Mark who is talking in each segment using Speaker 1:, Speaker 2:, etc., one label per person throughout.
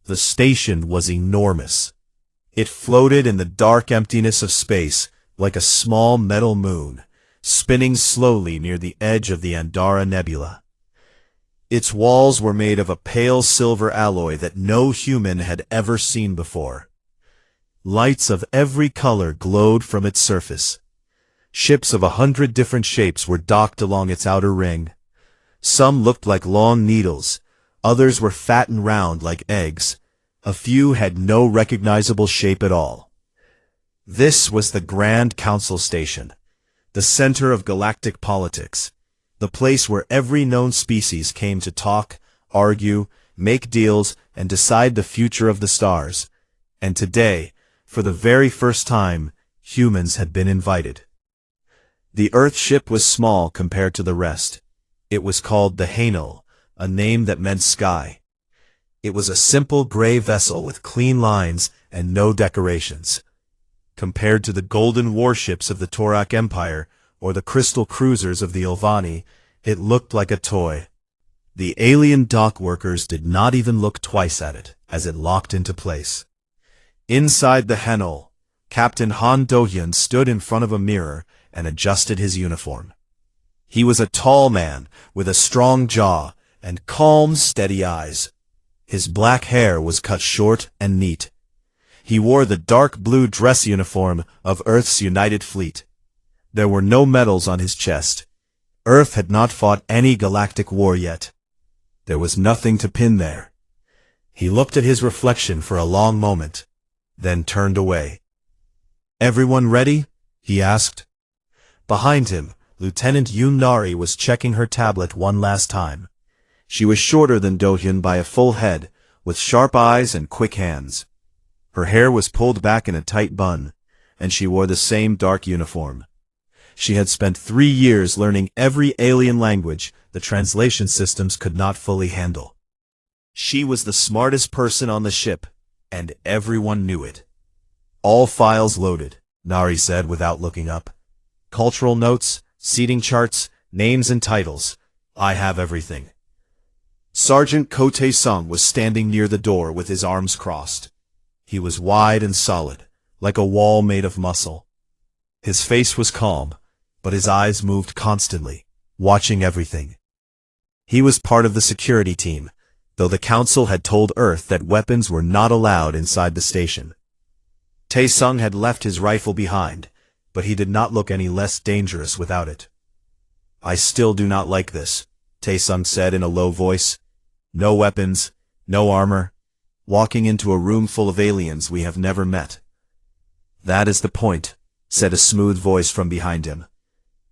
Speaker 1: The station was enormous. It floated in the dark emptiness of space like a small metal moon, spinning slowly near the edge of the Andara Nebula. Its walls were made of a pale silver alloy that no human had ever seen before. Lights of every color glowed from its surface. Ships of 100 different shapes were docked along its outer ring. Some looked like long needles, others were fat and round like eggs. A few had no recognizable shape at all. This was the Grand Council Station, the center of galactic politics, the place where every known species came to talk, argue, make deals, and decide the future of the stars. And today, for the very first time, humans had been invited. The Earth ship was small compared to the rest. It was called the Hainel, a name that meant sky. It was a simple gray vessel with clean lines and no decorations. Compared to the golden warships of the Torak Empire or the crystal cruisers of the Ilvani, it looked like a toy. The alien dock workers did not even look twice at it as it locked into place. Inside the Hainel, Captain Han Do-hyun stood in front of a mirror and adjusted his uniform. He was a tall man with a strong jaw and calm, steady eyes. His black hair was cut short and neat. He wore the dark blue dress uniform of Earth's United Fleet. There were no medals on his chest. Earth had not fought any galactic war yet. There was nothing to pin there. He looked at his reflection for a long moment, then turned away. "Everyone ready?" he asked. Behind him, Lieutenant Yoon Nari was checking her tablet one last time. She was shorter than Do-hyun by a full head, with sharp eyes and quick hands. Her hair was pulled back in a tight bun, and she wore the same dark uniform. She had spent 3 years learning every alien language the translation systems could not fully handle. She was the smartest person on the ship, and everyone knew it. "All files loaded," Nari said without looking up. "Cultural notes, seating charts, names and titles. I have everything." Sergeant Ko Tae-sung was standing near the door with his arms crossed. He was wide and solid, like a wall made of muscle. His face was calm, but his eyes moved constantly, watching everything. He was part of the security team, though the Council had told Earth that weapons were not allowed inside the station. Tae-sung had left his rifle behind, but he did not look any less dangerous without it. "I still do not like this," Tae-sung said in a low voice. "No weapons, no armor. Walking into a room full of aliens we have never met." "That is the point," said a smooth voice from behind him.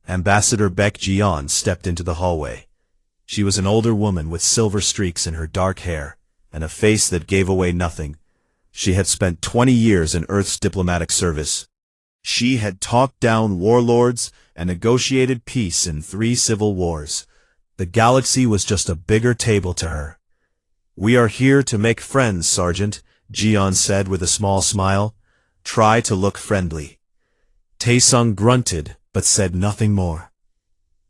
Speaker 1: Ambassador Baek Ji-yeon stepped into the hallway. She was an older woman with silver streaks in her dark hair, and a face that gave away nothing. She had spent 20 years in Earth's diplomatic service. She had talked down warlords and negotiated peace in 3 civil wars. The galaxy was just a bigger table to her. "We are here to make friends, Sergeant," Ji-yeon said with a small smile. "Try to look friendly." Tae-sung grunted, but said nothing more.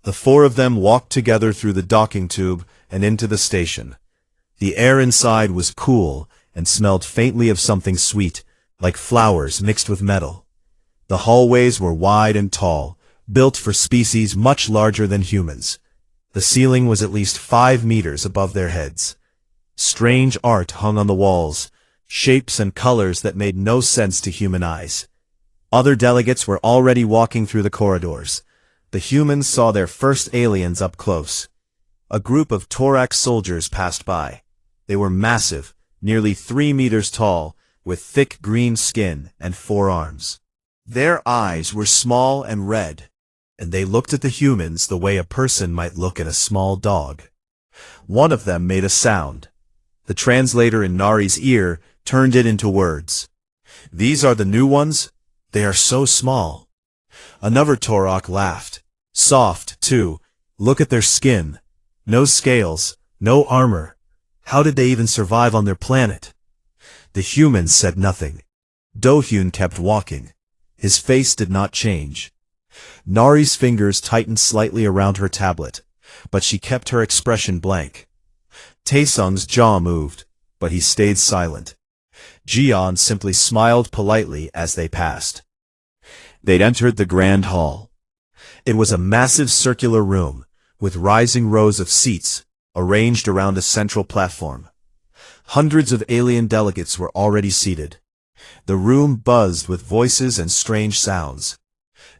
Speaker 1: The 4 of them walked together through the docking tube and into the station. The air inside was cool and smelled faintly of something sweet, like flowers mixed with metal. The hallways were wide and tall, built for species much larger than humans. The ceiling was at least 5 meters above their heads. Strange art hung on the walls, shapes and colors that made no sense to human eyes. Other delegates were already walking through the corridors. The humans saw their first aliens up close. A group of Torak soldiers passed by. They were massive, nearly 3 meters tall, with thick green skin and 4 arms. Their eyes were small and red, and they looked at the humans the way a person might look at a small dog. One of them made a sound. The translator in Nari's ear turned it into words. "These are the new ones? They are so small." Another Torak laughed. "Soft, too. Look at their skin. No scales, no armor. How did they even survive on their planet?" The humans said nothing. Do-hyun kept walking. His face did not change. Nari's fingers tightened slightly around her tablet, but she kept her expression blank. Tae-sung's jaw moved. but he stayed silent. Jian simply smiled politely as they passed. They'd entered the grand hall. It was a massive circular room, with rising rows of seats, arranged around a central platform. Hundreds of alien delegates were already seated. The room buzzed with voices and strange sounds.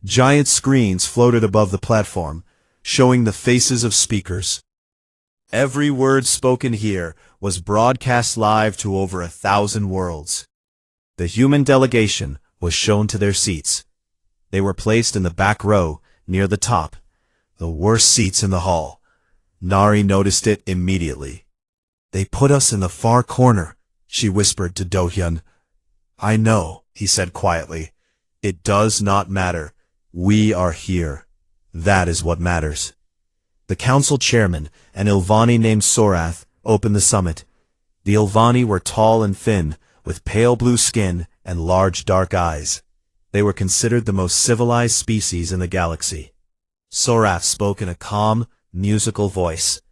Speaker 1: Giant screens floated above the platform, showing the faces of speakers. Every word spoken here was broadcast live to over 1,000 worlds. The human delegation was shown to their seats. They were placed in the back row, near the top, the worst seats in the hall. Nari noticed it immediately. They put us in the far corner, she whispered to Do-hyun. I know, he said quietly. It does not matter. We are here. That is what matters. The council chairman, an Ilvani named Sorath, opened the summit. The Ilvani were tall and thin, with pale blue skin and large dark eyes. They were considered the most civilized species in the galaxy. Sorath spoke in a calm, musical voice.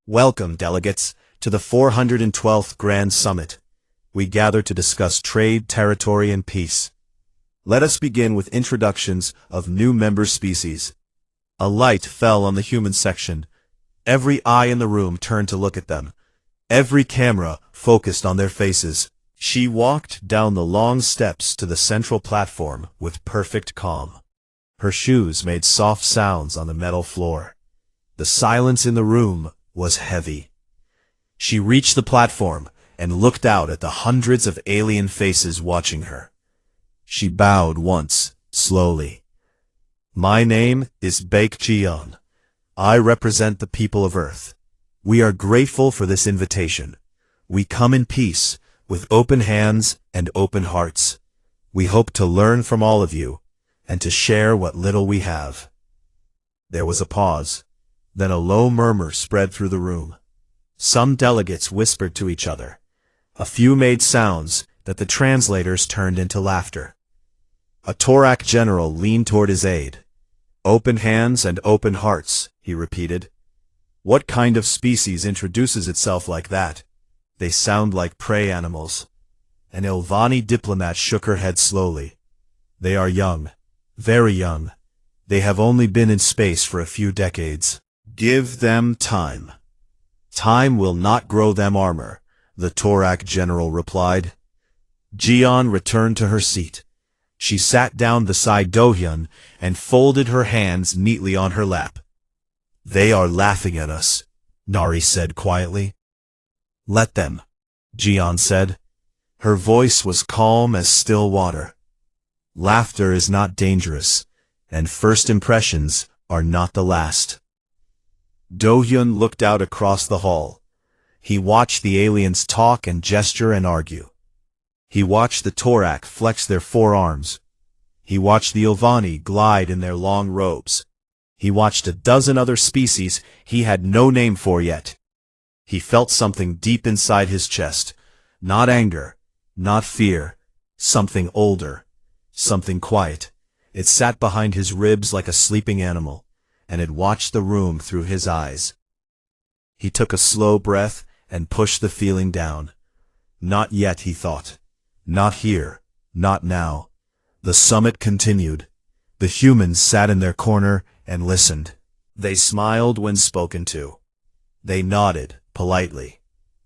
Speaker 1: Welcome, delegates, to the 412th Grand Summit. We gather to discuss trade, territory, and peace. Let us begin with introductions of new member species. A light fell on the human section. Every eye in the room turned to look at them. Every camera focused on their faces. She walked down the long steps to the central platform with perfect calm. Her shoes made soft sounds on the metal floor. The silence in the room was heavy. She reached the platform and looked out at the hundreds of alien faces watching her. She bowed once, slowly. My name is Baek-jiyeon. I represent the people of Earth. We are grateful for this invitation. We come in peace, with open hands and open hearts. We hope to learn from all of you, and to share what little we have. There was a pause. Then a low murmur spread through the room. Some delegates whispered to each other. A few made sounds that the translators turned into laughter. A Torak general leaned toward his aide. Open hands and open hearts, he repeated. What kind of species introduces itself like that? They sound like prey animals. An Ilvani diplomat shook her head slowly. They are young, very young. They have only been in space for a few decades. Give them time. Time will not grow them armor, the Torak general replied. Jian returned to her seat. She sat down beside Do-hyun and folded her hands neatly on her lap. They are laughing at us, Nari said quietly. Let them, Jian said. Her voice was calm as still water. Laughter is not dangerous, and first impressions are not the last. Do-hyun looked out across the hall. He watched the aliens talk and gesture and argue. He watched the Torak flex their forearms. He watched the Ilvani glide in their long robes. He watched a dozen other species he had no name for yet. He felt something deep inside his chest. Not anger, not fear. Something older. Something quiet. It sat behind his ribs like a sleeping animal, and it watched the room through his eyes. He took a slow breath and pushed the feeling down. Not yet, he thought. Not here. Not now. The summit continued. The humans sat in their corner and listened. They smiled when spoken to. They nodded, politely.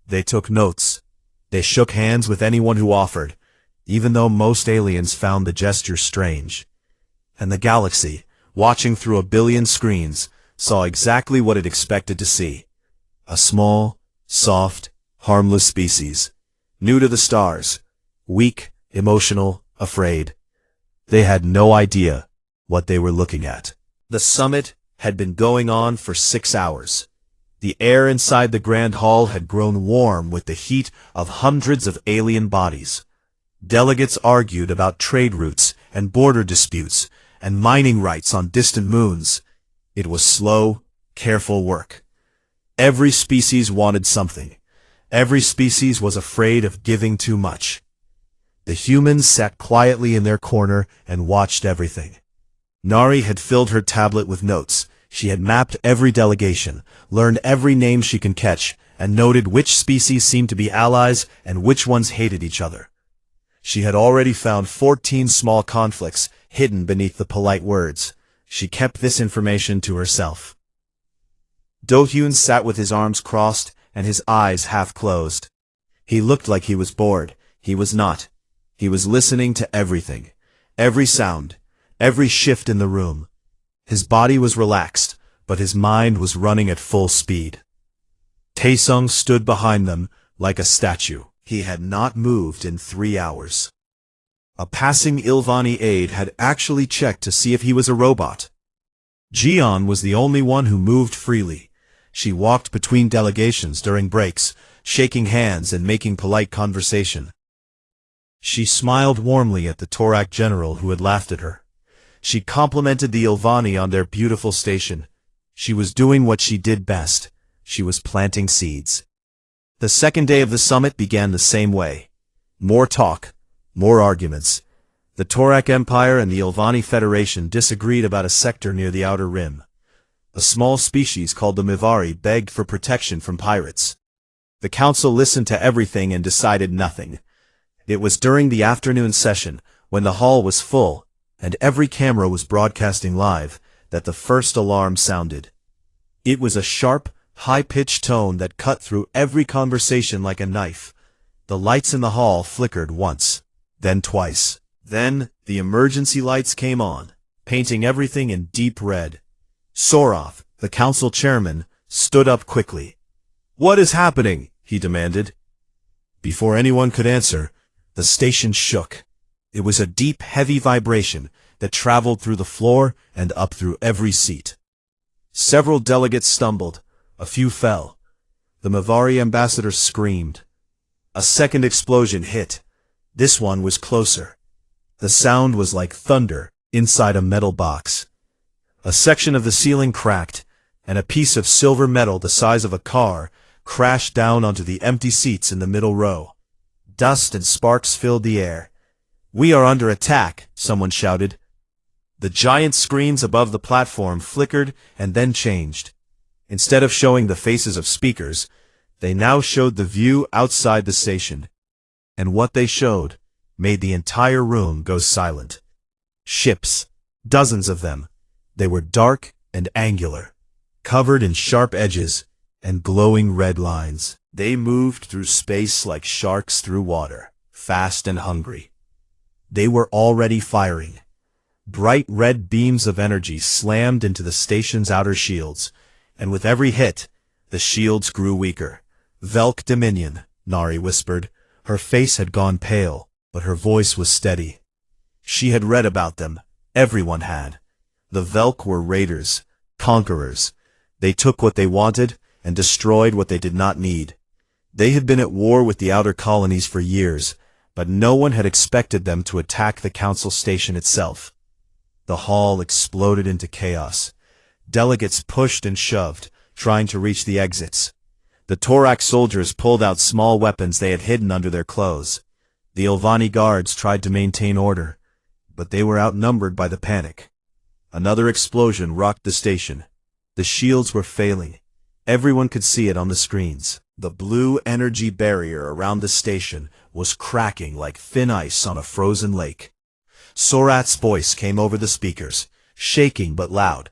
Speaker 1: They took notes. They shook hands with anyone who offered, even though most aliens found the gesture strange. And the galaxy, watching through 1 billion screens, saw exactly what it expected to see. A small, soft, harmless species, new to the stars, weak, emotional, afraid. They had no idea what they were looking at. The summit had been going on for 6 hours. The air inside the grand hall had grown warm with the heat of hundreds of alien bodies. Delegates argued about trade routes and border disputes and mining rights on distant moons. It was slow, careful work. Every species wanted something. Every species was afraid of giving too much. The humans sat quietly in their corner and watched everything. Nari had filled her tablet with notes. She had mapped every delegation, learned every name she can catch, and noted which species seemed to be allies and which ones hated each other. She had already found 14 small conflicts hidden beneath the polite words. She kept this information to herself. Do-hyun sat with his arms crossed and his eyes half closed. He looked like he was bored. He was not. He was listening to everything. Every sound. Every shift in the room. His body was relaxed, but his mind was running at full speed. Taesung stood behind them like a statue. He had not moved in 3 hours. A passing Ilvani aide had actually checked to see if he was a robot. Jian was the only one who moved freely. She walked between delegations during breaks, shaking hands and making polite conversation. She smiled warmly at the Torak general who had laughed at her. She complimented the Ilvani on their beautiful station. She was doing what she did best. She was planting seeds. The second day of the summit began the same way. More talk, more arguments. The Torak Empire and the Ilvani Federation disagreed about a sector near the outer rim. A small species called the Mivari begged for protection from pirates. The council listened to everything and decided nothing. It was during the afternoon session, when the hall was full, and every camera was broadcasting live, that the first alarm sounded. It was a sharp, high-pitched tone that cut through every conversation like a knife. The lights in the hall flickered once, then twice. Then, the emergency lights came on, painting everything in deep red. Sorov, the council chairman, stood up quickly. "What is happening?" he demanded. Before anyone could answer, the station shook. It was a deep, heavy vibration that traveled through the floor and up through every seat. Several delegates stumbled. A few fell. The Mivari ambassador screamed. A second explosion hit. This one was closer. The sound was like thunder inside a metal box. A section of the ceiling cracked, and a piece of silver metal the size of a car crashed down onto the empty seats in the middle row. Dust and sparks filled the air. "We are under attack," someone shouted. The giant screens above the platform flickered and then changed. Instead of showing the faces of speakers, they now showed the view outside the station. And what they showed made the entire room go silent. Ships, dozens of them. They were dark and angular, covered in sharp edges and glowing red lines. They moved through space like sharks through water, fast and hungry. They were already firing. Bright red beams of energy slammed into the station's outer shields, and with every hit, the shields grew weaker. "Velk Dominion," Nari whispered. Her face had gone pale, but her voice was steady. She had read about them. Everyone had. The Velk were raiders, conquerors. They took what they wanted and destroyed what they did not need. They had been at war with the outer colonies for years, but no one had expected them to attack the council station itself. The hall exploded into chaos. Delegates pushed and shoved, trying to reach the exits. The Torak soldiers pulled out small weapons they had hidden under their clothes. The Ilvani guards tried to maintain order, but they were outnumbered by the panic. Another explosion rocked the station. The shields were failing. Everyone could see it on the screens. The blue energy barrier around the station was cracking like thin ice on a frozen lake. Sorat's voice came over the speakers, shaking but loud.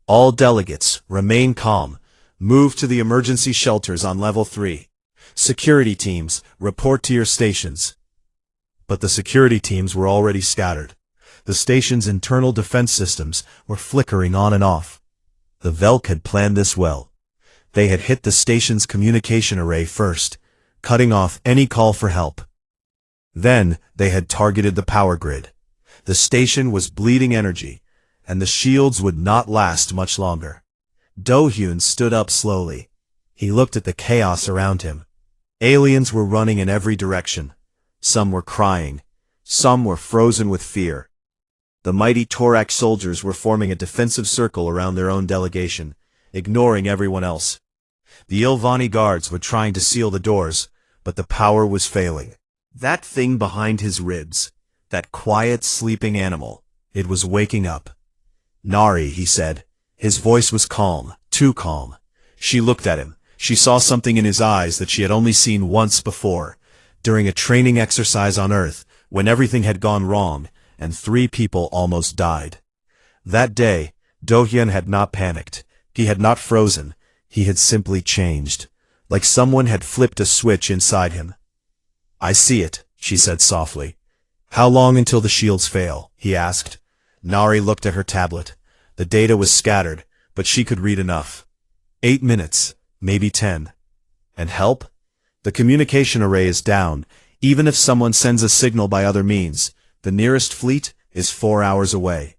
Speaker 1: "All delegates, remain calm. Move to the emergency shelters on level 3. Security teams, report to your stations." But the security teams were already scattered. The station's internal defense systems were flickering on and off. The Velk had planned this well. They had hit the station's communication array first, cutting off any call for help. Then they had targeted the power grid. The station was bleeding energy, and the shields would not last much longer. Do-hyun stood up slowly. He looked at the chaos around him. Aliens were running in every direction. Some were crying. Some were frozen with fear. The mighty Torak soldiers were forming a defensive circle around their own delegation, ignoring everyone else. The Ilvani guards were trying to seal the doors, but the power was failing. That thing behind his ribs, that quiet, sleeping animal, it was waking up. "Nari," he said. His voice was calm, too calm. She looked at him. She saw something in his eyes that she had only seen once before, during a training exercise on Earth, when everything had gone wrong, and 3 people almost died. That day, Do-hyun had not panicked. He had not frozen. He had simply changed, like someone had flipped a switch inside him. "I see it," she said softly. "How long until the shields fail?" he asked. Nari looked at her tablet. The data was scattered, but she could read enough. 8 minutes, maybe 10. And help? The communication array is down. Even if someone sends a signal by other means, the nearest fleet is 4 hours away.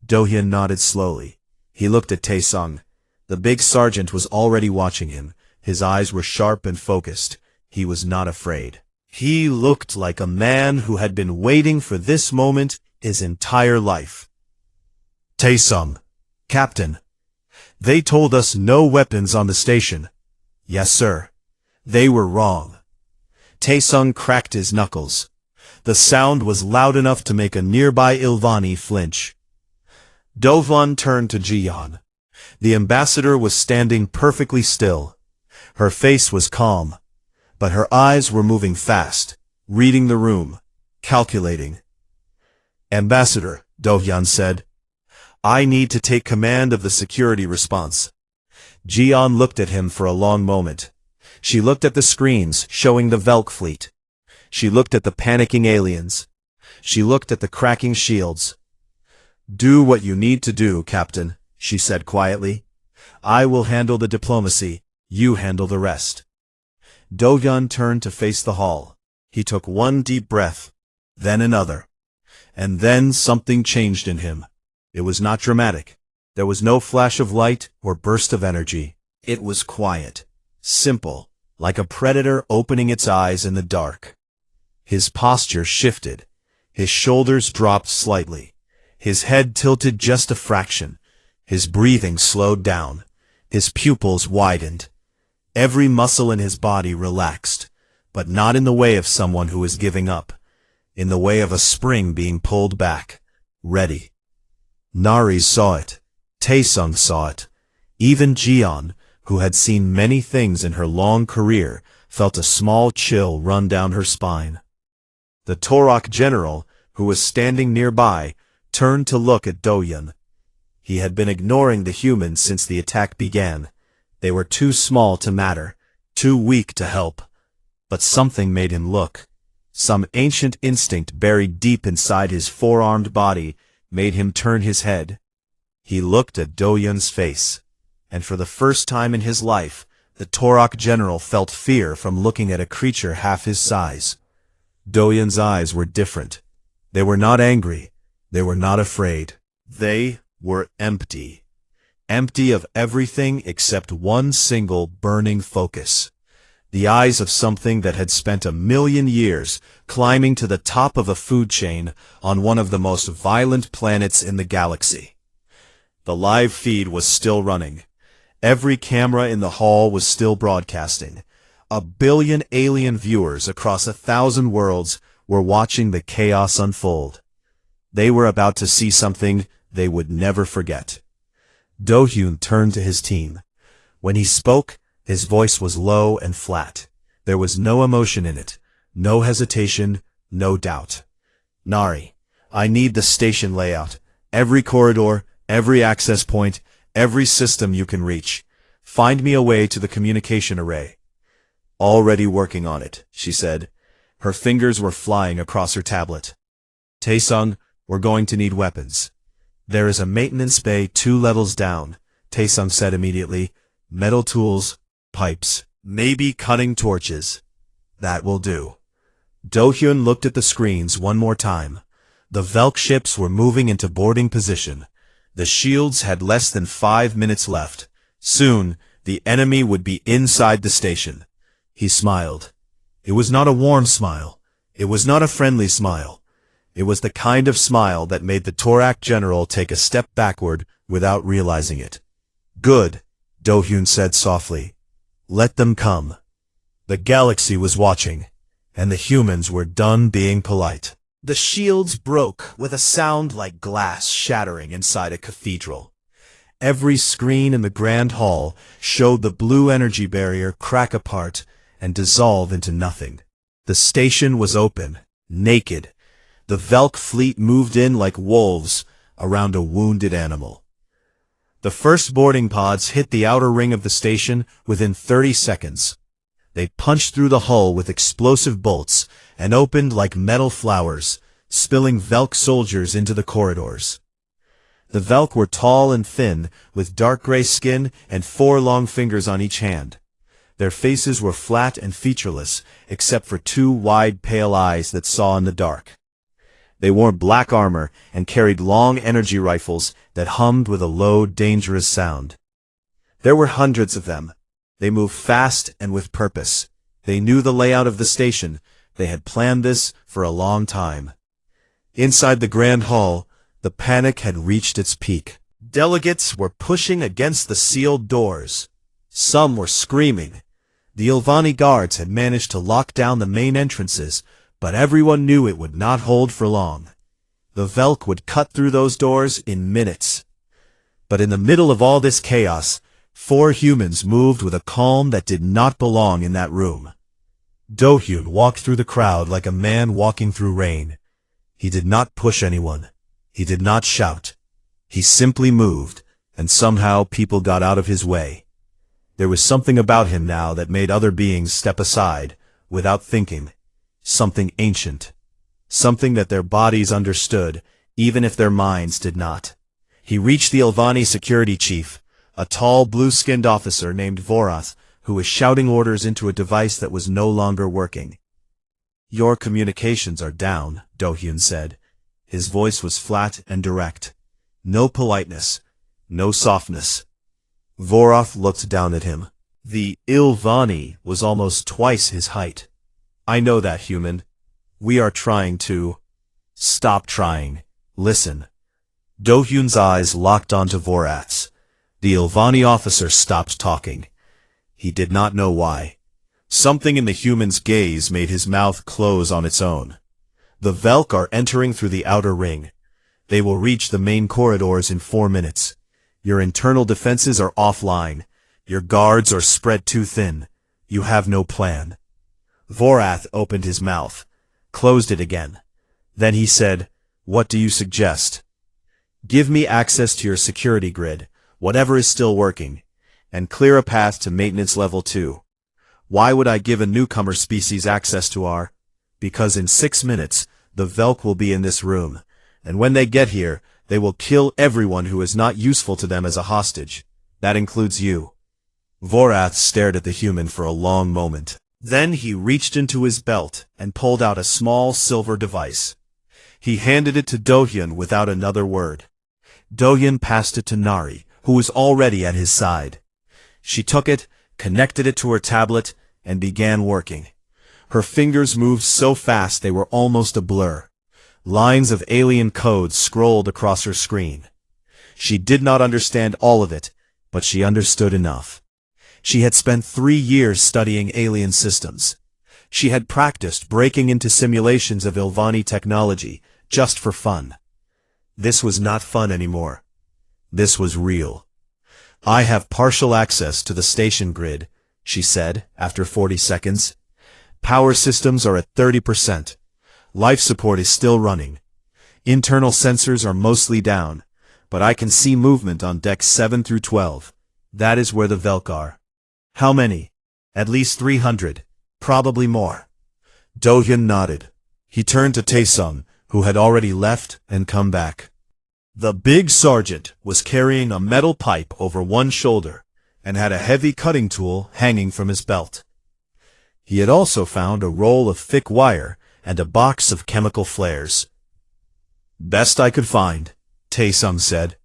Speaker 1: Do-hyun nodded slowly. He looked at Tae-sung. The big sergeant was already watching him. His eyes were sharp and focused. He was not afraid. He looked like a man who had been waiting for this moment his entire life. "Tae-sung, Captain, they told us no weapons on the station." "Yes, sir. They were wrong." Tae-sung cracked his knuckles. The sound was loud enough to make a nearby Ilvani flinch. Do-hyun turned to Ji-yeon. The ambassador was standing perfectly still. Her face was calm, but her eyes were moving fast, reading the room, calculating. "Ambassador," Do-hyun said, "I need to take command of the security response." Ji-yeon looked at him for a long moment. She looked at the screens showing the Velk fleet. She looked at the panicking aliens. She looked at the cracking shields. "Do what you need to do, Captain," she said quietly. "I will handle the diplomacy. You handle the rest." Do-hyun turned to face the hall. He took one deep breath, then another. And then something changed in him. It was not dramatic. There was no flash of light or burst of energy. It was quiet, simple, like a predator opening its eyes in the dark. His posture shifted. His shoulders dropped slightly. His head tilted just a fraction. His breathing slowed down. His pupils widened. Every muscle in his body relaxed, but not in the way of someone who is giving up, in the way of a spring being pulled back, ready. Nari saw it. Tae-sung saw it. Even Ji-yeon, who had seen many things in her long career, felt a small chill run down her spine. The Torok general, who was standing nearby, turned to look at Do-hyun. He had been ignoring the humans since the attack began. They were too small to matter, too weak to help. But something made him look. Some ancient instinct buried deep inside his four-armed body made him turn his head. He looked at Do-hyun's face, and for the first time in his life, the Torok general felt fear from looking at a creature half his size. Do-hyun's eyes were different. They were not angry. They were not afraid. They were empty. Empty of everything except one single burning focus. The eyes of something that had spent 1,000,000 years climbing to the top of a food chain on one of the most violent planets in the galaxy. The live feed was still running. Every camera in the hall was still broadcasting. 1 billion alien viewers across 1,000 worlds were watching the chaos unfold. They were about to see something they would never forget. Do-hyun turned to his team. When he spoke, his voice was low and flat. There was no emotion in it, no hesitation, no doubt. "Nari, I need the station layout. Every corridor, every access point, every system you can reach. Find me a way to the communication array." "Already working on it," she said. Her fingers were flying across her tablet. "Tae-sung, we're going to need weapons." "There is a maintenance bay 2 levels down," Tae-sung said immediately. "Metal tools, pipes, maybe cutting torches." "That will do." Do-hyun looked at the screens one more time. The Velk ships were moving into boarding position. The shields had less than 5 minutes left. Soon, the enemy would be inside the station. He smiled. It was not a warm smile. It was not a friendly smile. It was the kind of smile that made the Torok general take a step backward without realizing it. "Good," Do-hyun said softly. "Let them come." The galaxy was watching, and the humans were done being polite. The shields broke with a sound like glass shattering inside a cathedral. Every screen in the Grand Hall showed the blue energy barrier crack apart and dissolve into nothing. The station was open, naked. The Velk fleet moved in like wolves around a wounded animal. The first boarding pods hit the outer ring of the station within 30 seconds. They punched through the hull with explosive bolts and opened like metal flowers, spilling Velk soldiers into the corridors. The Velk were tall and thin, with dark gray skin and 4 long fingers on each hand. Their faces were flat and featureless, except for 2 wide pale eyes that saw in the dark. They wore black armor and carried long energy rifles that hummed with a low, dangerous sound. There were hundreds of them. They moved fast and with purpose. They knew the layout of the station. They had planned this for a long time. Inside the Grand Hall, the panic had reached its peak. Delegates were pushing against the sealed doors. Some were screaming. The Ilvani guards had managed to lock down the main entrances, but everyone knew it would not hold for long. The Velk would cut through those doors in minutes. But in the middle of all this chaos, 4 humans moved with a calm that did not belong in that room. Do-hyun walked through the crowd like a man walking through rain. He did not push anyone. He did not shout. He simply moved, and somehow people got out of his way. There was something about him now that made other beings step aside, without thinking. Something ancient. Something that their bodies understood, even if their minds did not. He reached the Ilvani security chief, a tall blue-skinned officer named Vorath, who was shouting orders into a device that was no longer working. "Your communications are down," Do-hyun said. His voice was flat and direct. No politeness. No softness. Vorath looked down at him. The Ilvani was almost twice his height. "I know that, human. We are trying to—" "Stop trying. Listen." Do-hyun's eyes locked onto Vorath's. The Ilvani officer stopped talking. He did not know why. Something in the human's gaze made his mouth close on its own. "The Velk are entering through the outer ring. They will reach the main corridors in 4 minutes. Your internal defenses are offline. Your guards are spread too thin. You have no plan." Vorath opened his mouth, closed it again. Then he said, "What do you suggest?" "Give me access to your security grid, whatever is still working, and clear a path to maintenance level 2. Why would I give a newcomer species access to our— Because in 6 minutes, the Velk will be in this room, and when they get here, they will kill everyone who is not useful to them as a hostage. That includes you." Vorath stared at the human for a long moment. Then he reached into his belt and pulled out a small silver device. He handed it to Do-hyun without another word. Do-hyun passed it to Nari, who was already at his side. She took it, connected it to her tablet, and began working. Her fingers moved so fast they were almost a blur. Lines of alien code scrolled across her screen. She did not understand all of it, but she understood enough. She had spent 3 years studying alien systems. She had practiced breaking into simulations of Ilvani technology, just for fun. This was not fun anymore. This was real. "I have partial access to the station grid," she said, after 40 seconds. "Power systems are at 30%. Life support is still running. Internal sensors are mostly down, but I can see movement on decks 7 through 12. That is where the Velk are." "How many?" "At least 300. Probably more." Do-hyun nodded. He turned to Taesung, who had already left and come back. The big sergeant was carrying a metal pipe over one shoulder and had a heavy cutting tool hanging from his belt. He had also found a roll of thick wire and a box of chemical flares. "Best I could find," Taesung said.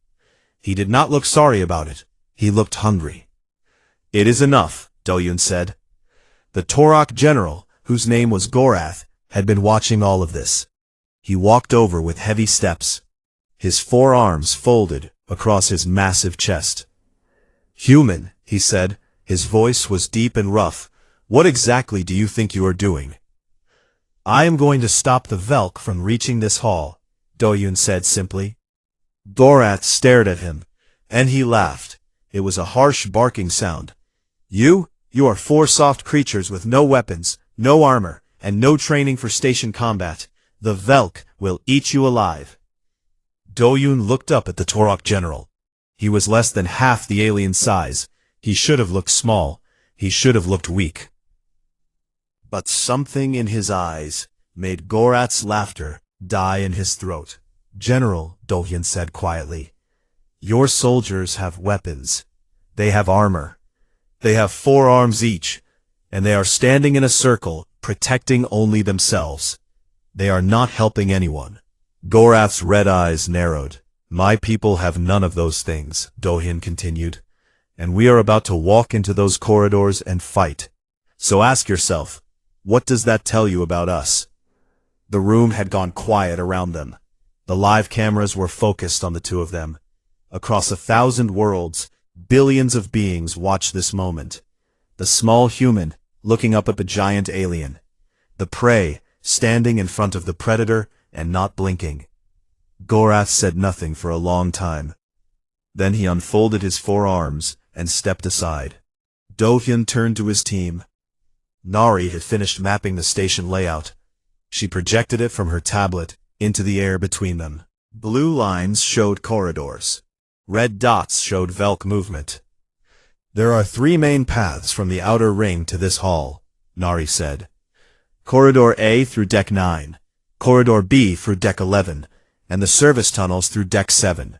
Speaker 1: He did not look sorry about it. He looked hungry. "It is enough," Do-hyun said. The Torok general, whose name was Gorath, had been watching all of this. He walked over with heavy steps. His 4 arms folded across his massive chest. "Human," he said. His voice was deep and rough. "What exactly do you think you are doing?" "I am going to stop the Velk from reaching this hall," Do-hyun said simply. Gorath stared at him, And he laughed. It was a harsh barking sound. You are four soft creatures with no weapons, no armor, and no training for station combat. The Velk will eat you alive. Do-yoon looked up at the Torok general. He was less than half the alien size. He should have looked small. He should have looked weak. But something in his eyes made Gorath's laughter die in his throat. General, Do-yoon said quietly, your soldiers have weapons. They have armor. They have 4 arms each, and they are standing in a circle, protecting only themselves. They are not helping anyone. Gorath's red eyes narrowed. My people have none of those things, Do-yoon continued, and we are about to walk into those corridors and fight. So ask yourself, what does that tell you about us? The room had gone quiet around them. The live cameras were focused on the two of them. Across 1,000 worlds, billions of beings watched this moment. The small human looking up at the giant alien. The prey standing in front of the predator and not blinking. Gorath said nothing for a long time. Then he unfolded his 4 arms and stepped aside. Do-yoon turned to his team. Nari had finished mapping the station layout. She projected it from her tablet into the air between them. Blue lines showed corridors. Red dots showed Velk movement. There are 3 main paths from the outer ring to this hall, Nari said. Corridor A through Deck 9, Corridor B through Deck 11, and the service tunnels through Deck 7.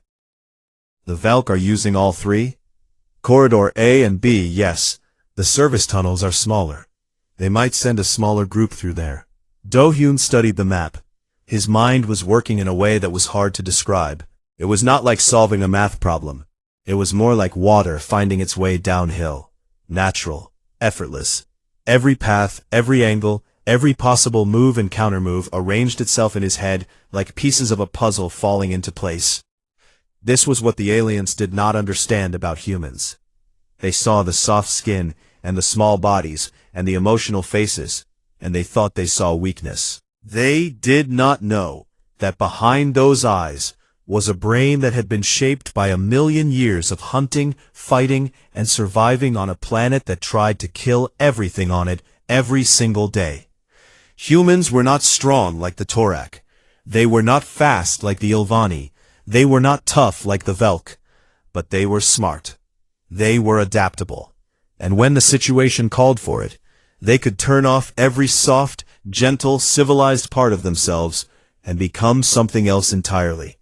Speaker 1: The Velk are using all 3? Corridor A and B, yes. The service tunnels are smaller. They might send a smaller group through there. Do-yoon studied the map. His mind was working in a way that was hard to describe. It was not like solving a math problem. It was more like water finding its way downhill. Natural, effortless. Every path, every angle, every possible move and countermove arranged itself in his head like pieces of a puzzle falling into place. This was what the aliens did not understand about humans. They saw the soft skin and the small bodies and the emotional faces, and they thought they saw weakness. They did not know that behind those eyes was a brain that had been shaped by 1,000,000 years of hunting, fighting, and surviving on a planet that tried to kill everything on it every single day. Humans were not strong like the Torak. They were not fast like the Ilvani. They were not tough like the Velk. But they were smart. They were adaptable. And when the situation called for it, they could turn off every soft, gentle, civilized part of themselves and become something else entirely.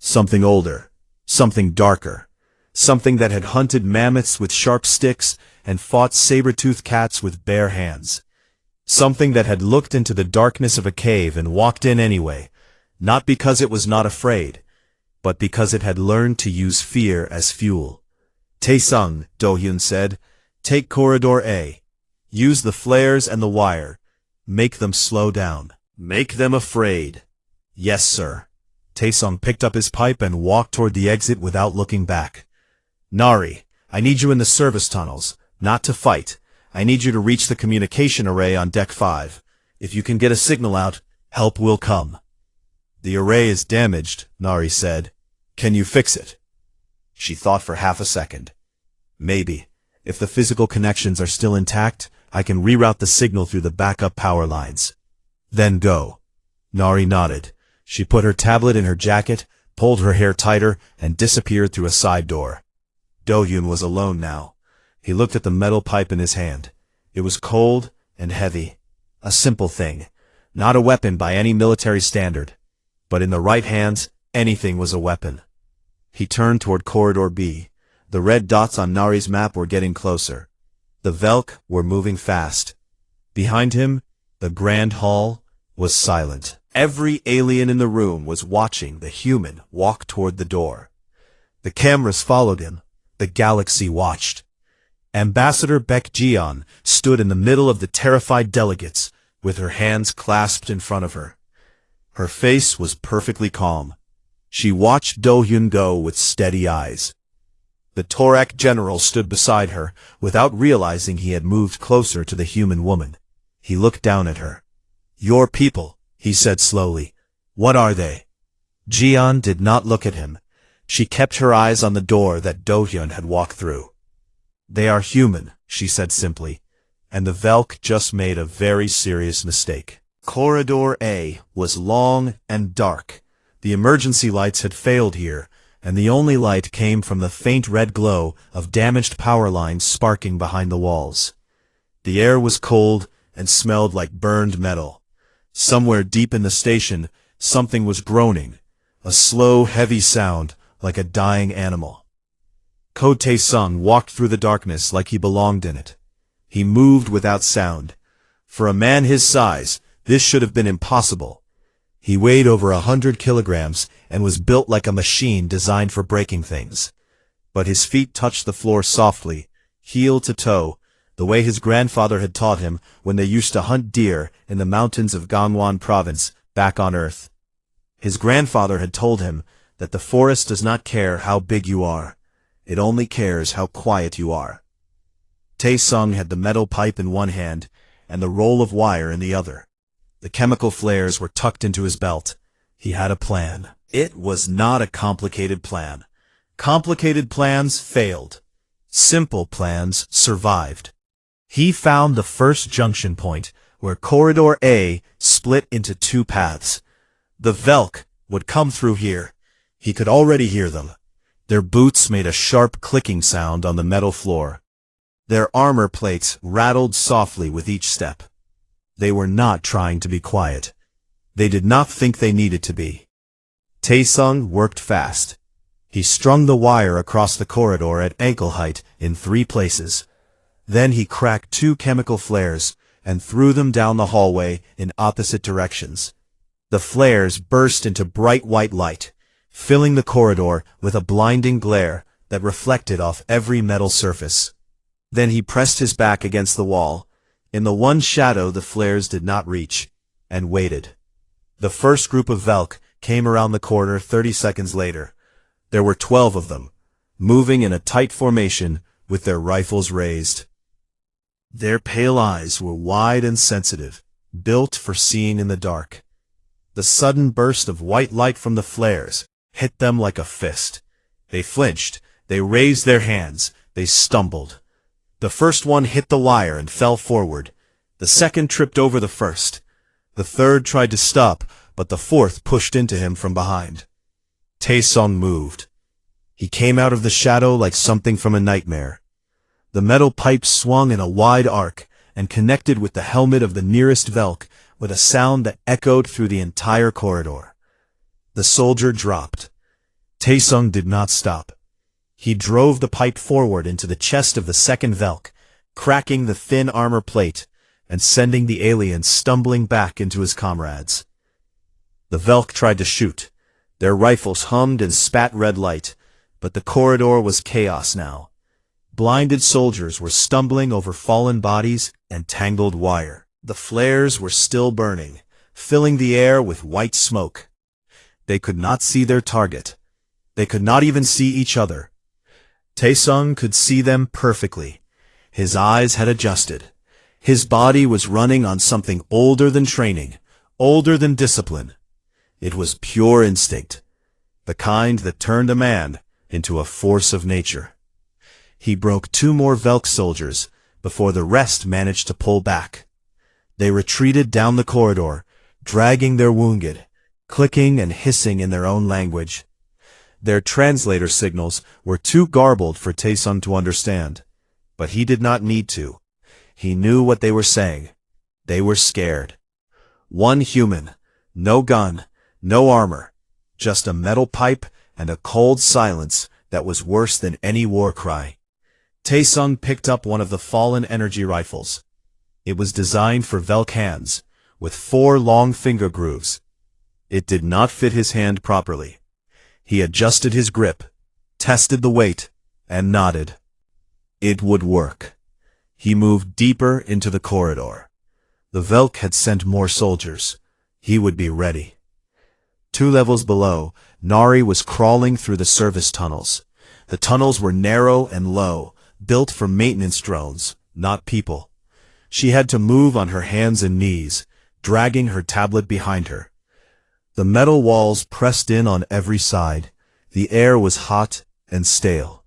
Speaker 1: Something older, something darker, something that had hunted mammoths with sharp sticks and fought saber-toothed cats with bare hands. Something that had looked into the darkness of a cave and walked in anyway, not because it was not afraid, but because it had learned to use fear as fuel. Taesung, Do-yoon said, take Corridor A. Use the flares and the wire. Make them slow down. Make them afraid. Yes, sir. Taesung picked up his pipe and walked toward the exit without looking back. Nari, I need you in the service tunnels, not to fight. I need you to reach the communication array on Deck 5. If you can get a signal out, help will come. The array is damaged, Nari said. Can you fix it? She thought for half a second. Maybe. If the physical connections are still intact, I can reroute the signal through the backup power lines. Then go. Nari nodded. She put her tablet in her jacket, pulled her hair tighter, and disappeared through a side door. Do-yoon was alone now. He looked at the metal pipe in his hand. It was cold and heavy. A simple thing. Not a weapon by any military standard. But in the right hands, anything was a weapon. He turned toward Corridor B. The red dots on Nari's map were getting closer. The Velk were moving fast. Behind him, the Grand Hall was silent. Every alien in the room was watching the human walk toward the door. The cameras followed him. The galaxy watched. Ambassador Baek-jeon stood in the middle of the terrified delegates, with her hands clasped in front of her. Her face was perfectly calm. She watched Do-yoon go with steady eyes. The Torak general stood beside her, without realizing he had moved closer to the human woman. He looked down at her. Your people, he said slowly. What are they? Jeon did not look at him. She kept her eyes on the door that Do-hyun had walked through. "They are human," she said simply, and the Velk just made a very serious mistake. Corridor A was long and dark. The emergency lights had failed here, and the only light came from the faint red glow of damaged power lines sparking behind the walls. The air was cold and smelled like burned metal. Somewhere deep in the station, something was groaning, a slow, heavy sound like a dying animal. Ko Tae-sung walked through the darkness like he belonged in it. He moved without sound. For a man his size, this should have been impossible. He weighed over 100 kilograms and was built like a machine designed for breaking things. But his feet touched the floor softly, heel to toe, the way his grandfather had taught him when they used to hunt deer in the mountains of Gangwon province back on Earth. His grandfather had told him that the forest does not care how big you are. It only cares how quiet you are. Tae-sung had the metal pipe in one hand and the roll of wire in the other. The chemical flares were tucked into his belt. He had a plan. It was not a complicated plan. Complicated plans failed. Simple plans survived. He found the first junction point where Corridor A split into two paths. The Velk would come through here. He could already hear them. Their boots made a sharp clicking sound on the metal floor. Their armor plates rattled softly with each step. They were not trying to be quiet. They did not think they needed to be. Tae-sung worked fast. He strung the wire across the corridor at ankle height in 3 places. Then he cracked 2 chemical flares and threw them down the hallway in opposite directions. The flares burst into bright white light, filling the corridor with a blinding glare that reflected off every metal surface. Then he pressed his back against the wall, in the one shadow the flares did not reach, and waited. The first group of Velk came around the corner 30 seconds later. There were 12 of them, moving in a tight formation with their rifles raised. Their pale eyes were wide and sensitive, built for seeing in the dark. The sudden burst of white light from the flares hit them like a fist. They flinched, they raised their hands, they stumbled. The first one hit the wire and fell forward. The second tripped over the first. The third tried to stop, but the fourth pushed into him from behind. Tae-sung moved. He came out of the shadow like something from a nightmare. The metal pipe swung in a wide arc and connected with the helmet of the nearest Velk with a sound that echoed through the entire corridor. The soldier dropped. Tae-sung did not stop. He drove the pipe forward into the chest of the second Velk, cracking the thin armor plate and sending the alien stumbling back into his comrades. The Velk tried to shoot. Their rifles hummed and spat red light, but the corridor was chaos now. Blinded soldiers were stumbling over fallen bodies and tangled wire. The flares were still burning, filling the air with white smoke. They could not see their target. They could not even see each other. Tae-sung could see them perfectly. His eyes had adjusted. His body was running on something older than training, older than discipline. It was pure instinct, the kind that turned a man into a force of nature. He broke 2 more Velk soldiers before the rest managed to pull back. They retreated down the corridor, dragging their wounded, clicking and hissing in their own language. Their translator signals were too garbled for Tae-sung to understand, but he did not need to. He knew what they were saying. They were scared. One human, no gun, no armor, just a metal pipe and a cold silence that was worse than any war cry. Tae-sung picked up one of the fallen energy rifles. It was designed for Velk hands, with 4 long finger grooves. It did not fit his hand properly. He adjusted his grip, tested the weight, and nodded. It would work. He moved deeper into the corridor. The Velk had sent more soldiers. He would be ready. 2 levels below, Nari was crawling through the service tunnels. The tunnels were narrow and low, built for maintenance drones, not people. She had to move on her hands and knees, dragging her tablet behind her. The metal walls pressed in on every side, The air was hot and stale.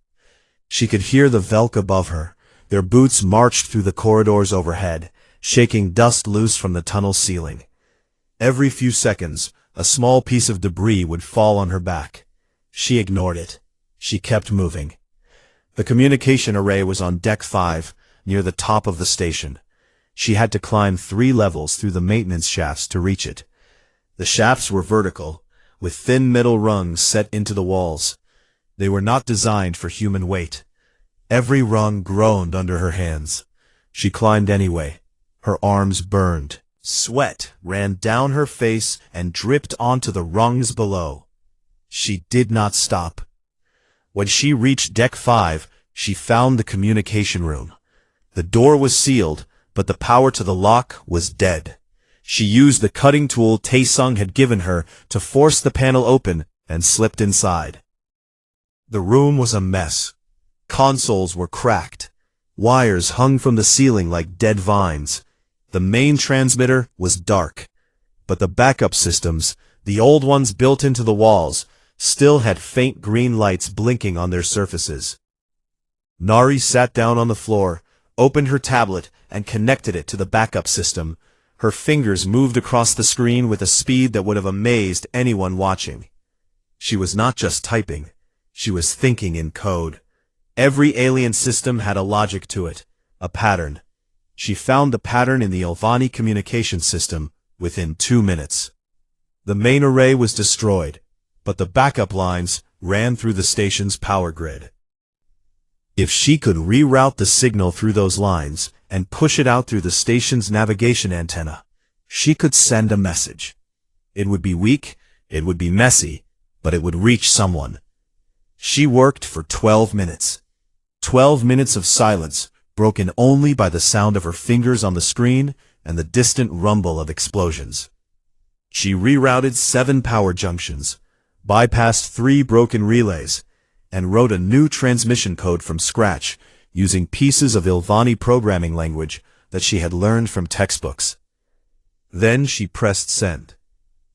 Speaker 1: She could hear the Velk above her. Their boots marched through the corridors overhead, shaking dust loose from the tunnel ceiling. Every few seconds, a small piece of debris would fall on her back. She ignored it. She kept moving. The communication array was on Deck 5, near the top of the station. She had to climb 3 levels through the maintenance shafts to reach it. The shafts were vertical, with thin metal rungs set into the walls. They were not designed for human weight. Every rung groaned under her hands. She climbed anyway. Her arms burned. Sweat ran down her face and dripped onto the rungs below. She did not stop. When she reached Deck 5, she found the communication room. The door was sealed, but the power to the lock was dead. She used the cutting tool Taesung had given her to force the panel open and slipped inside. The room was a mess. Consoles were cracked. Wires hung from the ceiling like dead vines. The main transmitter was dark. But the backup systems, the old ones built into the walls, still had faint green lights blinking on their surfaces. Nari sat down on the floor, opened her tablet, and connected it to the backup system. Her fingers moved across the screen with a speed that would have amazed anyone watching. She was not just typing. She was thinking in code. Every alien system had a logic to it, a pattern. She found the pattern in the Ilvani communication system within 2 minutes. The main array was destroyed, but the backup lines ran through the station's power grid. If she could reroute the signal through those lines and push it out through the station's navigation antenna, she could send a message. It would be weak, it would be messy, but it would reach someone. She worked for 12 minutes. 12 minutes of silence, broken only by the sound of her fingers on the screen and the distant rumble of explosions. She rerouted 7 power junctions, bypassed 3 broken relays, and wrote a new transmission code from scratch using pieces of Ilvani programming language that she had learned from textbooks. Then she pressed send.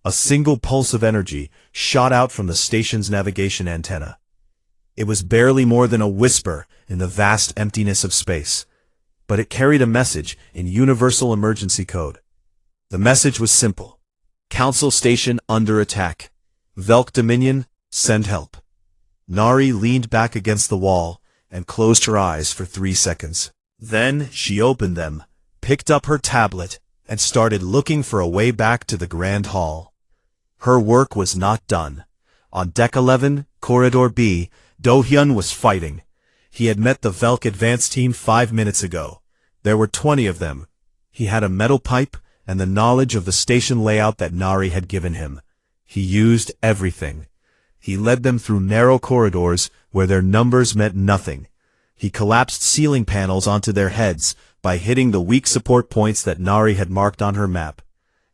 Speaker 1: A single pulse of energy shot out from the station's navigation antenna. It was barely more than a whisper in the vast emptiness of space, but it carried a message in universal emergency code. The message was simple. Council station under attack. Velk Dominion, send help. Nari leaned back against the wall and closed her eyes for 3 seconds. Then she opened them, picked up her tablet, and started looking for a way back to the Grand Hall. Her work was not done. On Deck 11, Corridor B, Do-hyun was fighting. He had met the Velk advance team 5 minutes ago. There were 20 of them. He had a metal pipe and the knowledge of the station layout that Nari had given him. He used everything. He led them through narrow corridors where their numbers meant nothing. He collapsed ceiling panels onto their heads by hitting the weak support points that Nari had marked on her map.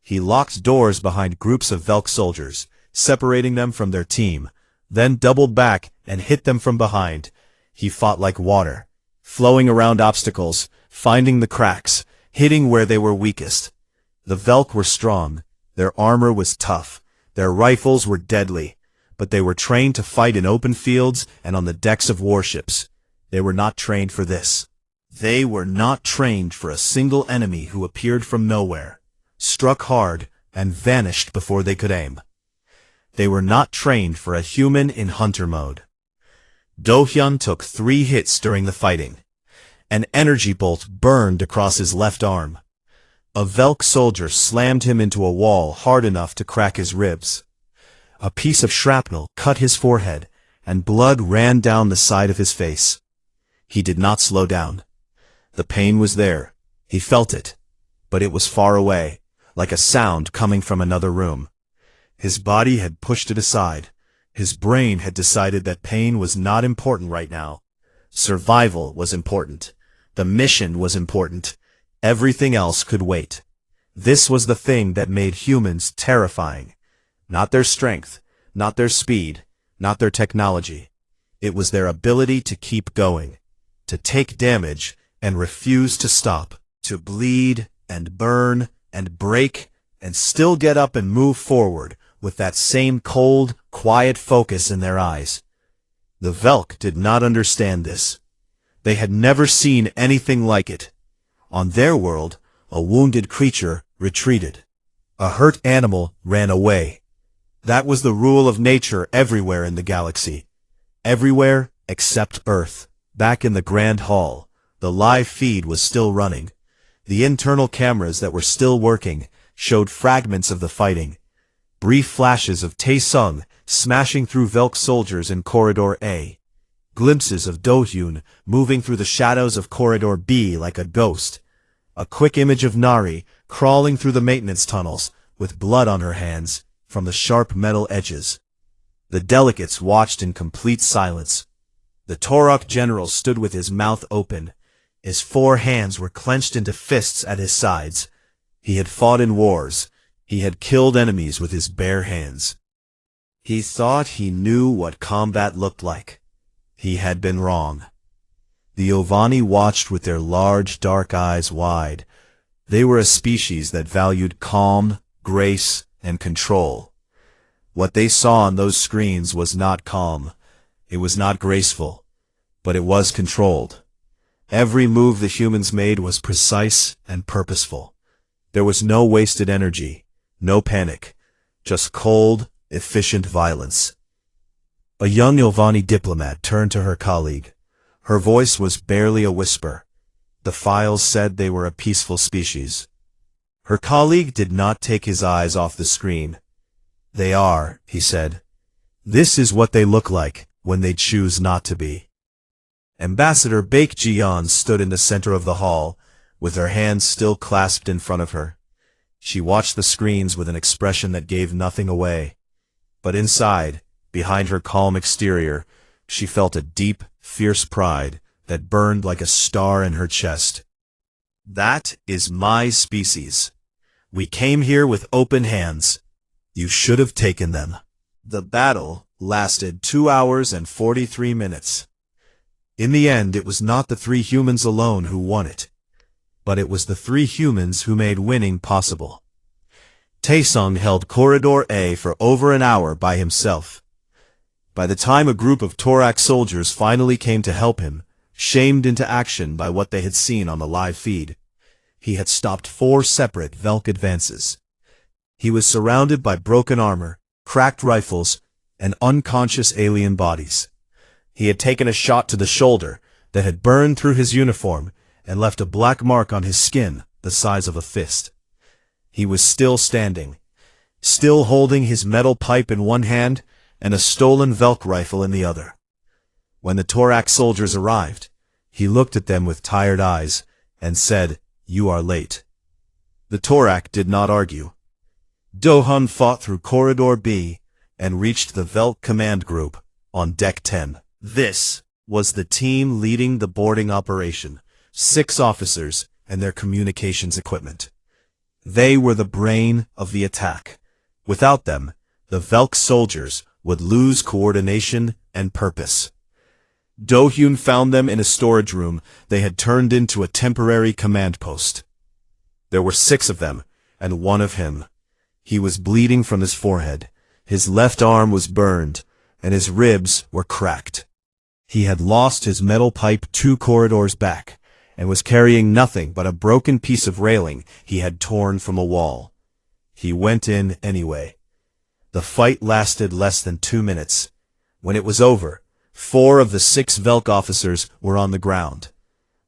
Speaker 1: He locked doors behind groups of Velk soldiers, separating them from their team, then doubled back and hit them from behind. He fought like water, flowing around obstacles, finding the cracks, hitting where they were weakest. The Velk were strong. Their armor was tough. Their rifles were deadly. But they were trained to fight in open fields and on the decks of warships. They were not trained for this. They were not trained for a single enemy who appeared from nowhere, struck hard, and vanished before they could aim. They were not trained for a human in hunter mode. Do-hyun took 3 hits during the fighting. An energy bolt burned across his left arm. A Velk soldier slammed him into a wall hard enough to crack his ribs. A piece of shrapnel cut his forehead, and blood ran down the side of his face. He did not slow down. The pain was there. He felt it. But it was far away, like a sound coming from another room. His body had pushed it aside. His brain had decided that pain was not important right now. Survival was important. The mission was important. Everything else could wait. This was the thing that made humans terrifying. Not their strength, not their speed, not their technology. It was their ability to keep going, to take damage and refuse to stop, to bleed and burn and break and still get up and move forward with that same cold, quiet focus in their eyes. The Velk did not understand this. They had never seen anything like it. On their world, a wounded creature retreated. A hurt animal ran away. That was the rule of nature everywhere in the galaxy. Everywhere except Earth. Back in the Grand Hall, the live feed was still running. The internal cameras that were still working showed fragments of the fighting. Brief flashes of Tae-sung smashing through Velk soldiers in Corridor A. Glimpses of Do-hyun moving through the shadows of Corridor B like a ghost. A quick image of Nari crawling through the maintenance tunnels with blood on her hands from the sharp metal edges. The delegates watched in complete silence. The Torok general stood with his mouth open. His 4 hands were clenched into fists at his sides. He had fought in wars. He had killed enemies with his bare hands. He thought he knew what combat looked like. He had been wrong. The Ovani watched with their large, dark eyes wide. They were a species that valued calm, grace, and control. What they saw on those screens was not calm. It was not graceful. But it was controlled. Every move the humans made was precise and purposeful. There was no wasted energy, no panic, just cold, efficient violence. A young Ovani diplomat turned to her colleague. Her voice was barely a whisper. The files said they were a peaceful species. Her colleague did not take his eyes off the screen. "They are," he said. "This is what they look like when they choose not to be." Ambassador Baek Ji-yeon stood in the center of the hall, with her hands still clasped in front of her. She watched the screens with an expression that gave nothing away. But inside, behind her calm exterior, she felt a deep, fierce pride that burned like a star in her chest. "That is my species. We came here with open hands. You should have taken them." The battle lasted 2 hours and 43 minutes. In the end, it was not the 3 humans alone who won it, but it was the 3 humans who made winning possible. Tae-sung held Corridor A for over an hour by himself. By the time a group of Torak soldiers finally came to help him, shamed into action by what they had seen on the live feed, he had stopped 4 separate Velk advances. He was surrounded by broken armor, cracked rifles, and unconscious alien bodies. He had taken a shot to the shoulder that had burned through his uniform and left a black mark on his skin the size of a fist. He was still standing, still holding his metal pipe in one hand and a stolen Velk rifle in the other. When the Torak soldiers arrived, he looked at them with tired eyes and said, "You are late." The Torak did not argue. Do-hyun fought through Corridor B and reached the Velk command group on Deck 10. This was the team leading the boarding operation, 6 officers and their communications equipment. They were the brain of the attack. Without them, the Velk soldiers would lose coordination and purpose. Do-hyun found them in a storage room they had turned into a temporary command post. There were 6 of them, and 1 of him. He was bleeding from his forehead, his left arm was burned, and his ribs were cracked. He had lost his metal pipe 2 corridors back, and was carrying nothing but a broken piece of railing he had torn from a wall. He went in anyway. The fight lasted less than 2 minutes. When it was over, 4 of the 6 Velk officers were on the ground.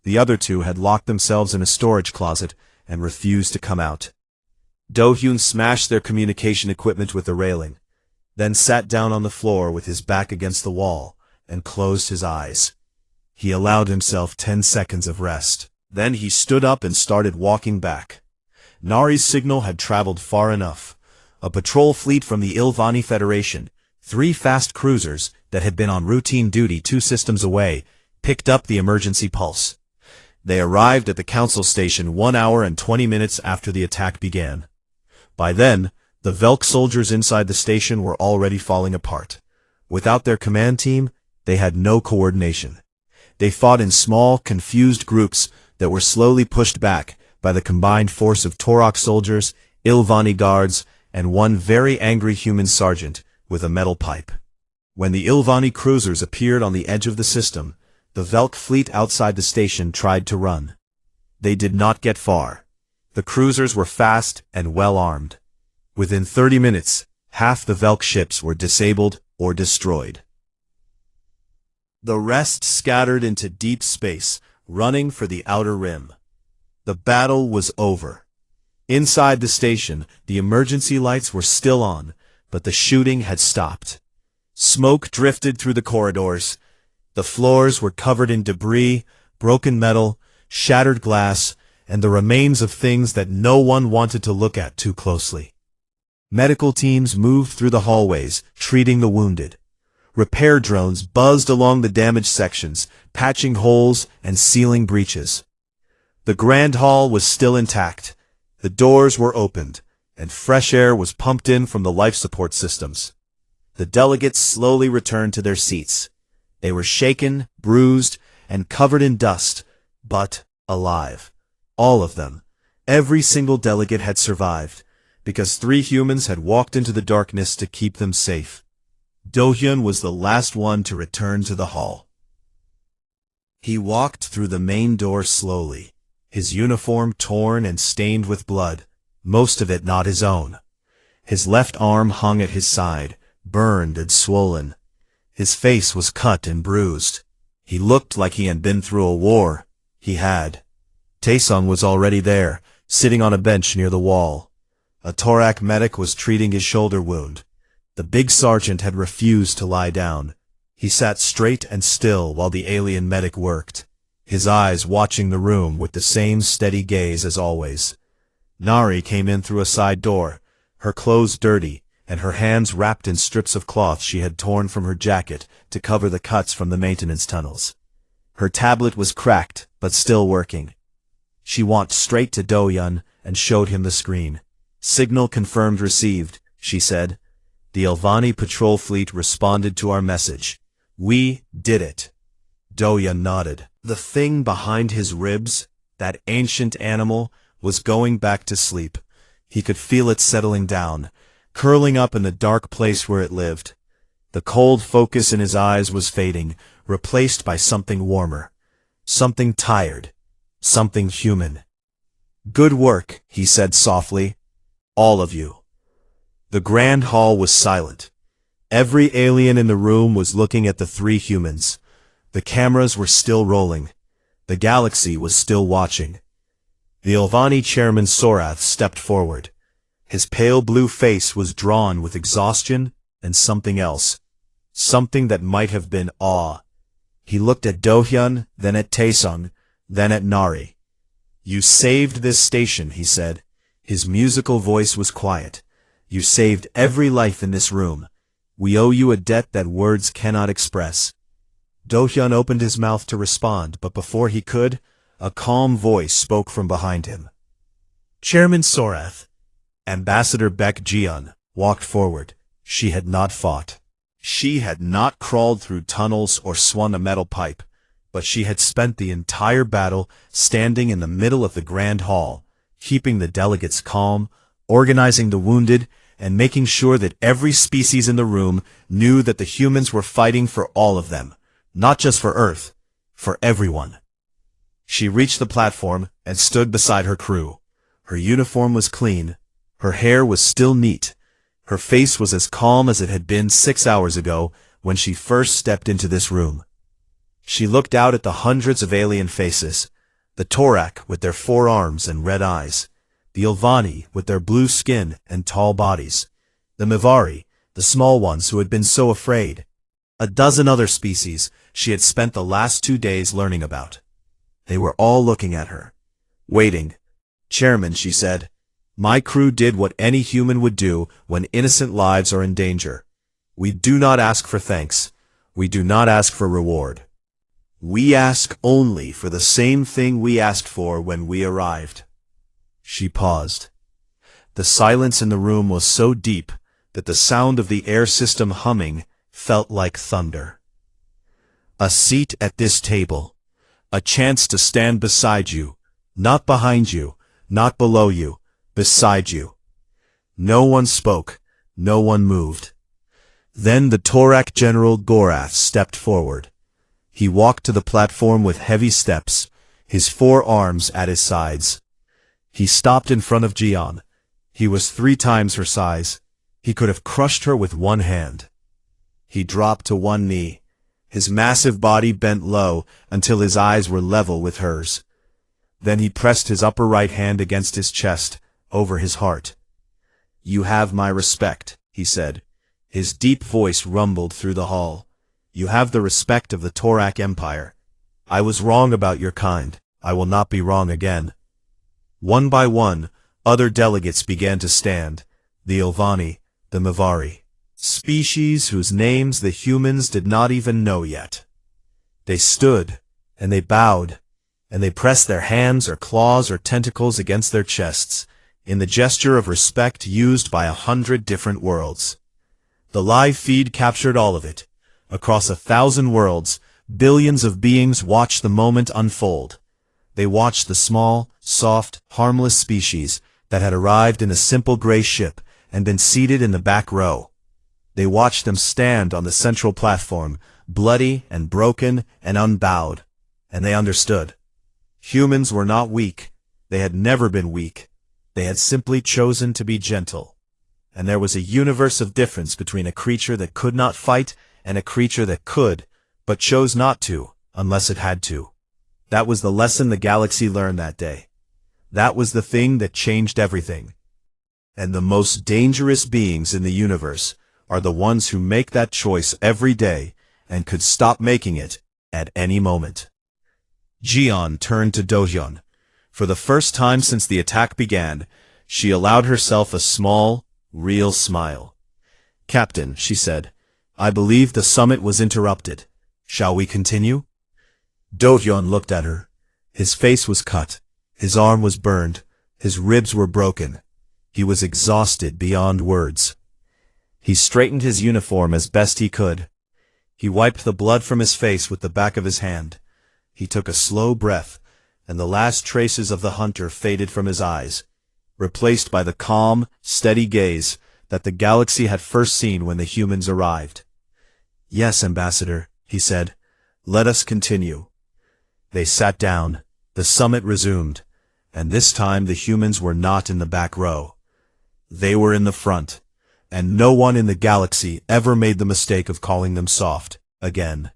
Speaker 1: The other 2 had locked themselves in a storage closet and refused to come out. Do-hyun smashed their communication equipment with the railing, then sat down on the floor with his back against the wall and closed his eyes. He allowed himself 10 seconds of rest. Then he stood up and started walking back. Nari's signal had traveled far enough. A patrol fleet from the Ilvani Federation, 3 fast cruisers that had been on routine duty 2 systems away, picked up the emergency pulse. They arrived at the council station 1 hour and 20 minutes after the attack began. By then, the Velk soldiers inside the station were already falling apart. Without their command team, they had no coordination. They fought in small, confused groups that were slowly pushed back by the combined force of Torok soldiers, Ilvani guards, and one very angry human sergeant with a metal pipe. When the Ilvani cruisers appeared on the edge of the system, the Velk fleet outside the station tried to run. They did not get far. The cruisers were fast and well armed. Within 30 minutes, half the Velk ships were disabled or destroyed. The rest scattered into deep space, running for the outer rim. The battle was over. Inside the station, the emergency lights were still on, but the shooting had stopped. Smoke drifted through the corridors. The floors were covered in debris, broken metal, shattered glass, and the remains of things that no one wanted to look at too closely. Medical teams moved through the hallways, treating the wounded. Repair drones buzzed along the damaged sections, patching holes and sealing breaches. The grand hall was still intact. The doors were opened, and fresh air was pumped in from the life support systems. The delegates slowly returned to their seats. They were shaken, bruised, and covered in dust, but alive. All of them. Every single delegate had survived, because 3 humans had walked into the darkness to keep them safe. Do-hyun was the last one to return to the hall. He walked through the main door slowly, his uniform torn and stained with blood, most of it not his own. His left arm hung at his side, burned and swollen. His face was cut and bruised. He looked like he had been through a war. He had. Taesung was already there, sitting on a bench near the wall. A thorac medic was treating his shoulder wound. The big sergeant had refused to lie down. He sat straight and still while the alien medic worked, his eyes watching the room with the same steady gaze as always. Nari came in through a side door, her clothes dirty, and her hands wrapped in strips of cloth she had torn from her jacket to cover the cuts from the maintenance tunnels. Her tablet was cracked, but still working. She walked straight to Do-hyun and showed him the screen. "Signal confirmed received," she said. "The Ilvani patrol fleet responded to our message. We did it." Do-hyun nodded. The thing behind his ribs, that ancient animal, was going back to sleep. He could feel it settling down, curling up in the dark place where it lived. The cold focus in his eyes was fading, replaced by something warmer. Something tired. Something human. "Good work," he said softly. "All of you." The grand hall was silent. Every alien in the room was looking at the 3 humans. The cameras were still rolling. The galaxy was still watching. The Ilvani chairman Sorath stepped forward. His pale blue face was drawn with exhaustion and something else. Something that might have been awe. He looked at Do-hyun, then at Taesung, then at Nari. "You saved this station," he said. His musical voice was quiet. "You saved every life in this room. We owe you a debt that words cannot express." Do-hyun opened his mouth to respond, but before he could, a calm voice spoke from behind him. Chairman Sorath. Ambassador Baek Jiun walked forward. She had not fought. She had not crawled through tunnels or swung a metal pipe, but she had spent the entire battle standing in the middle of the grand hall, keeping the delegates calm, organizing the wounded, and making sure that every species in the room knew that the humans were fighting for all of them, not just for Earth, for everyone. She reached the platform and stood beside her crew. Her uniform was clean. Her hair was still neat. Her face was as calm as it had been 6 hours ago when she first stepped into this room. She looked out at the hundreds of alien faces, the Torak with their 4 arms and red eyes, the Ilvani with their blue skin and tall bodies, the Mivari, the small ones who had been so afraid, a dozen other species she had spent the last 2 days learning about. They were all looking at her. "Waiting." "Chairman," she said, "my crew did what any human would do when innocent lives are in danger. We do not ask for thanks. We do not ask for reward. We ask only for the same thing we asked for when we arrived." She paused. The silence in the room was so deep that the sound of the air system humming felt like thunder. "A seat at this table. A chance to stand beside you, not behind you, not below you, beside you." No one spoke. No one moved. Then the Torak General Gorath stepped forward. He walked to the platform with heavy steps, his 4 arms at his sides. He stopped in front of Jian. He was 3 times her size. He could have crushed her with one hand. He dropped to one knee. His massive body bent low until his eyes were level with hers. Then he pressed his upper right hand against his chest, over his heart. "You have my respect," he said. His deep voice rumbled through the hall. "You have the respect of the Torak Empire. I was wrong about your kind. I will not be wrong again." One by one, other delegates began to stand. The Ilvani, the Mavari, species whose names the humans did not even know yet. They stood, and they bowed, and they pressed their hands or claws or tentacles against their chests, in the gesture of respect used by 100 different worlds. The live feed captured all of it. Across 1,000 worlds, billions of beings watched the moment unfold. They watched the small, soft, harmless species that had arrived in a simple gray ship and been seated in the back row. They watched them stand on the central platform, bloody and broken and unbowed, and they understood. Humans were not weak. They had never been weak. They had simply chosen to be gentle. And there was a universe of difference between a creature that could not fight and a creature that could, but chose not to, unless it had to. That was the lesson the galaxy learned that day. That was the thing that changed everything. And the most dangerous beings in the universe are the ones who make that choice every day and could stop making it at any moment. Jian turned to Dohyun. For the first time since the attack began, she allowed herself a small, real smile. "Captain," she said, "I believe the summit was interrupted. Shall we continue?" Dohyun looked at her. His face was cut. His arm was burned. His ribs were broken. He was exhausted beyond words. He straightened his uniform as best he could. He wiped the blood from his face with the back of his hand. He took a slow breath, and the last traces of the hunter faded from his eyes, replaced by the calm, steady gaze that the galaxy had first seen when the humans arrived. "Yes, Ambassador," he said. "Let us continue." They sat down. The summit resumed, and this time the humans were not in the back row. They were in the front, and no one in the galaxy ever made the mistake of calling them soft again.